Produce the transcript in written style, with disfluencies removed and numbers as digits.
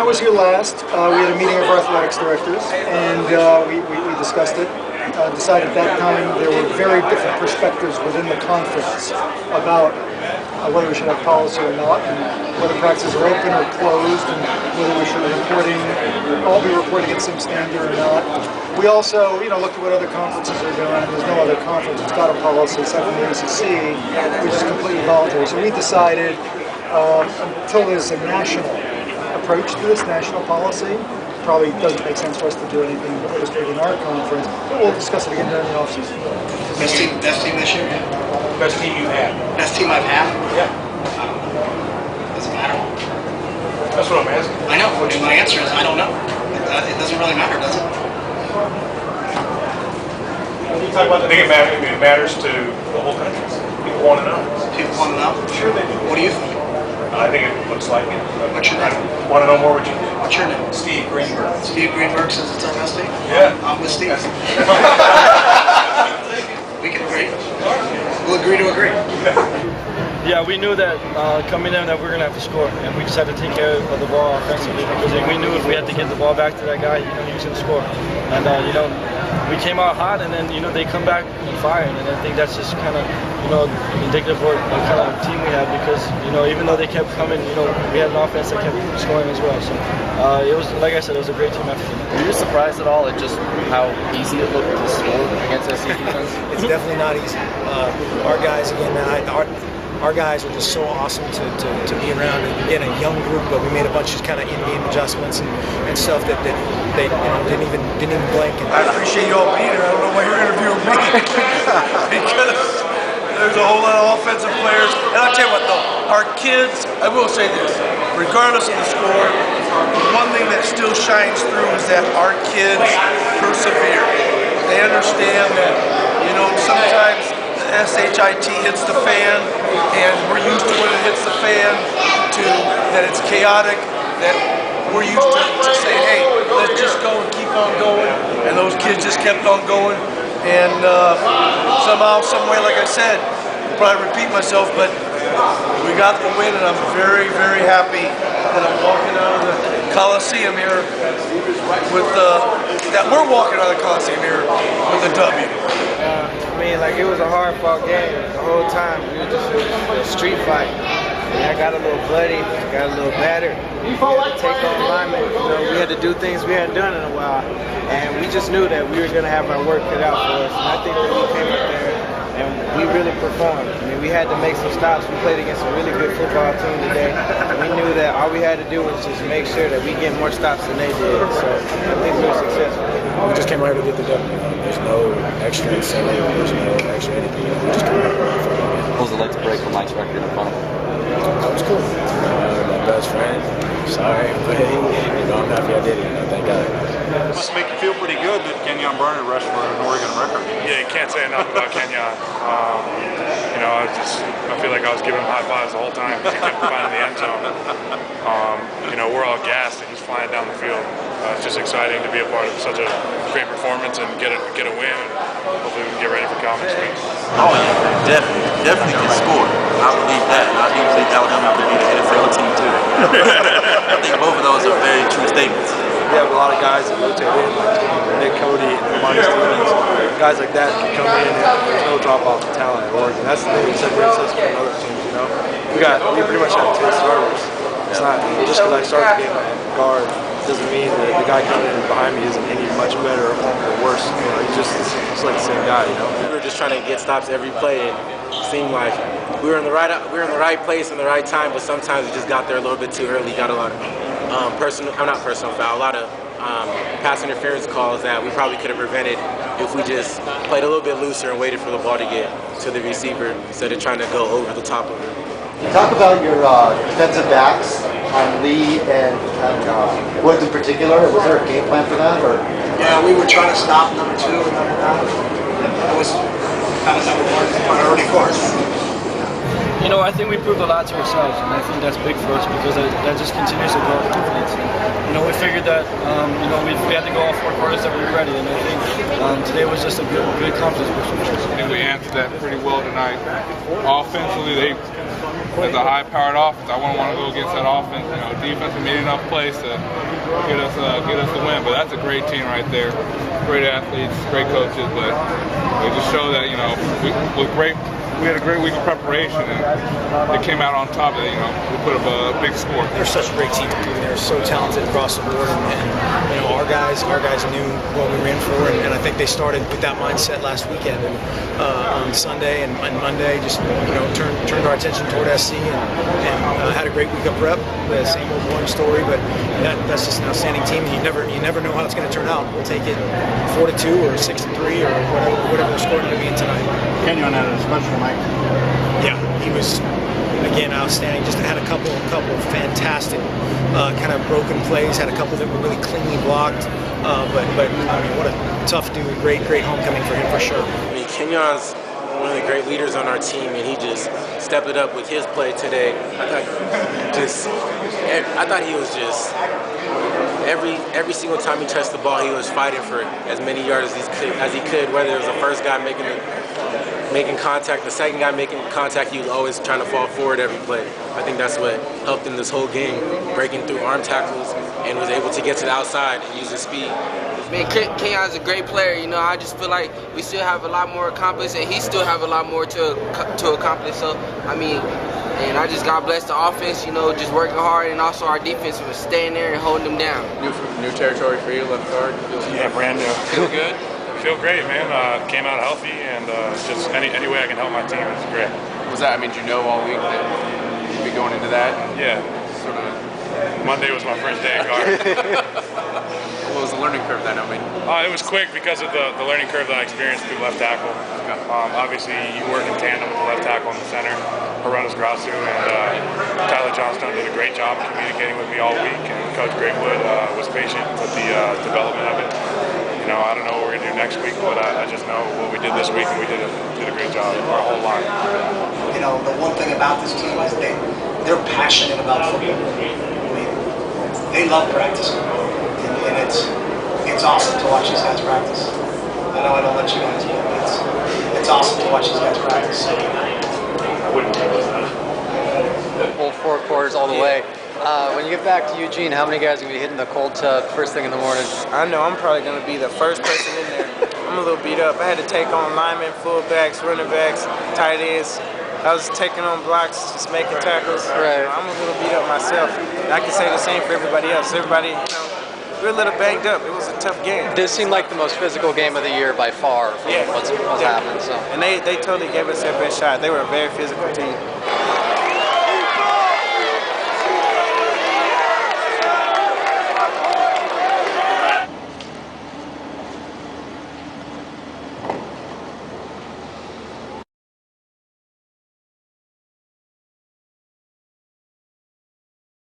I was here last. We had a meeting of our athletics directors, and we discussed it. Decided at that time there were very different perspectives within the conference about whether we should have policy or not, and whether practices are open or closed, and whether we should all be reporting at some standard or not. We also, looked at what other conferences are doing. There's no other conference that's got a policy except for the USC, which is completely voluntary. So we decided, until there's a national approach to this, national policy, probably doesn't make sense for us to do anything just within our conference, but we'll discuss it again during the offseason. Best team this year? Best team you've had? Best team I've had? Yeah. Doesn't matter. That's what I'm asking. I know, and my answer is I don't know. It doesn't really matter, does it? You talk about I think it matters to the whole country. People want to know. People want to know? Sure they do. What do you think? I think it looks like it. What's your name? I want to know more what you think. What's your name? Steve Greenberg. Steve Greenberg says it's our best team? Yeah. I'm with Steve. We can agree. We'll agree to agree. Yeah, we knew that coming in that we were going to have to score, and we just had to take care of the ball offensively because we knew if we had to get the ball back to that guy, he was going to score. And we came out hot, and then they come back and fire, and I think that's just kind of indicative of what kind of team we had because even though they kept coming, we had an offense that kept scoring as well. So it was, like I said, it was a great team effort. Were you surprised at all at just how easy it looked to score against SC defense? It's definitely not easy. Our guys, again, man, our guys are just so awesome to be around. And again, a young group, but we made a bunch of kind of in-game adjustments and stuff that they didn't even blink. And I appreciate you all being here. I don't know why you're interviewing me because there's a whole lot of offensive players. And I'll tell you what, though, our kids. I will say this: regardless of the score, one thing that still shines through is that our kids persevere. They understand that sometimes SHIT hits the fan, and we're used to when it hits the fan, that it's chaotic, that we're used to say, hey, let's just go and keep on going, and those kids just kept on going, and somehow, someway, like I said, I'll probably repeat myself, but we got the win, and I'm very, very happy that I'm walking out of the Coliseum here with that we're walking out of the Coliseum here with a W. It was a hard-fought game the whole time. We were just a street fight. I got a little bloody, got a little battered. We had to take on linemen. We had to do things we hadn't done in a while, and we just knew that we were going to have our work cut out for us. And I think that we came up there and we really performed. We had to make some stops. We played against a really good football team today. We knew that all we had to do was just make sure that we get more stops than they did. So I think we were successful. we just came out here to get the W. There's no extra incentive. There's no extra anything. We just came out here for the win. What was it like to break the Mike's record in front of him? That was cool. My best friend. Sorry, but I'm happy I did it. Thank God. It must make you feel pretty good that Kenyon Barner rushed for an Oregon record. Yeah, you can't say enough about Kenyon. I feel like I was giving him high fives the whole time. He kept finding the end zone. We're all gassed and he's flying down the field. It's just exciting to be a part of such a great performance and get a win. And hopefully we can get ready for Cal next week. Oh yeah, definitely can score. I believe that. I do believe Alabama could be the NFL team too. I think both of those are very true statements. We have a lot of guys that rotate in, like Nick Cody and Monty Stevens. Guys like that can come in and there's no drop off of talent at Oregon. That's the thing that separates us from other teams, We pretty much have 10 starters. It's not just because I start the game at guard doesn't mean that the guy coming in behind me isn't any much better or worse. He's just like the same guy, We were just trying to get stops every play. It seemed like we were in the right place in the right time, but sometimes we just got there a little bit too early. Got a lot of not personal foul, a lot of pass interference calls that we probably could have prevented if we just played a little bit looser and waited for the ball to get to the receiver instead of trying to go over the top of it. Talk about your defensive backs on Lee and Woods in particular. Was there a game plan for that? Or? Yeah, we were trying to stop number 2 and number 9. It was kind of number 1 priority for us. I think we proved a lot to ourselves, and I think that's big for us because that just continues to grow confidence. And, we figured that we had to go all 4 quarters that we were ready, and I think today was just a good confidence booster for us. I think we answered that pretty well tonight. Offensively, they as a high-powered offense, I wouldn't want to go against that offense. You know, defense made enough plays to get us the win. But that's a great team right there. Great athletes, great coaches, but they just show that, you know, we had a great week of preparation, and they came out on top of it. You know, we put up a big score. They're such a great team. I mean, they're so talented across the board, and you know, our guys knew what we were in for, and I think they started with that mindset last weekend. And on Sunday and Monday, just turned our attention toward SC and had a great week of prep. The same old boring story, but that's just an outstanding team. You never know how it's going to turn out. We'll take it 4-2 or 6-3 or whatever the score is going to be tonight. Kenyon had a special night. Yeah, he was, again, outstanding. Just had a couple of fantastic kind of broken plays. Had a couple that were really cleanly blocked. But I mean, what a tough dude. Great homecoming for him for sure. I mean, Kenyon's one of the great leaders on our team, and he just stepped it up with his play today. I thought he was just every single time he touched the ball, he was fighting for as many yards as he could. Whether it was the first guy making contact, the second guy making contact, he was always trying to fall forward every play. I think that's what helped him this whole game, breaking through arm tackles and was able to get to the outside and use his speed. Man, Kenyon's a great player. You know, I just feel like we still have a lot more accomplished, and he still have a lot more to accomplish. So, I mean, and I just God bless the offense. You know, just working hard, and also our defense was staying there and holding them down. New territory for you, left guard. Yeah, brand new. Feel good? Feel great, man. Came out healthy, and just any way I can help my team is great. Was that? I mean, did you know all week that you'd be going into that? Yeah. Sort of. Monday was my first day in guard. What was the learning curve then? I mean, it was quick because of the learning curve that I experienced through left tackle. Obviously, you work in tandem with the left tackle in the center, Horonas Grasu, and Tyler Johnstone did a great job communicating with me all week, and Coach Graywood was patient with the development of it. You know, I don't know what we're going to do next week, but I just know what we did this week, and we did a great job, our whole line. You know, the one thing about this team is they're passionate about football. I mean, they love practicing, and it's awesome to watch these guys practice. I know I don't let you guys, but it's awesome to watch these guys practice. Full 4 quarters all the way. When you get back to Eugene, how many guys are going to be hitting the cold tub first thing in the morning? I know I'm probably going to be the first person in there. I'm a little beat up. I had to take on linemen, fullbacks, running backs, tight ends. I was taking on blocks, just making tackles. Right. I'm a little beat up myself. I can say the same for everybody else. Everybody, we're a little banged up. It was a tough game. This seemed like the most physical game of the year by far from what's happened. So. And they totally gave us their best shot. They were a very physical team.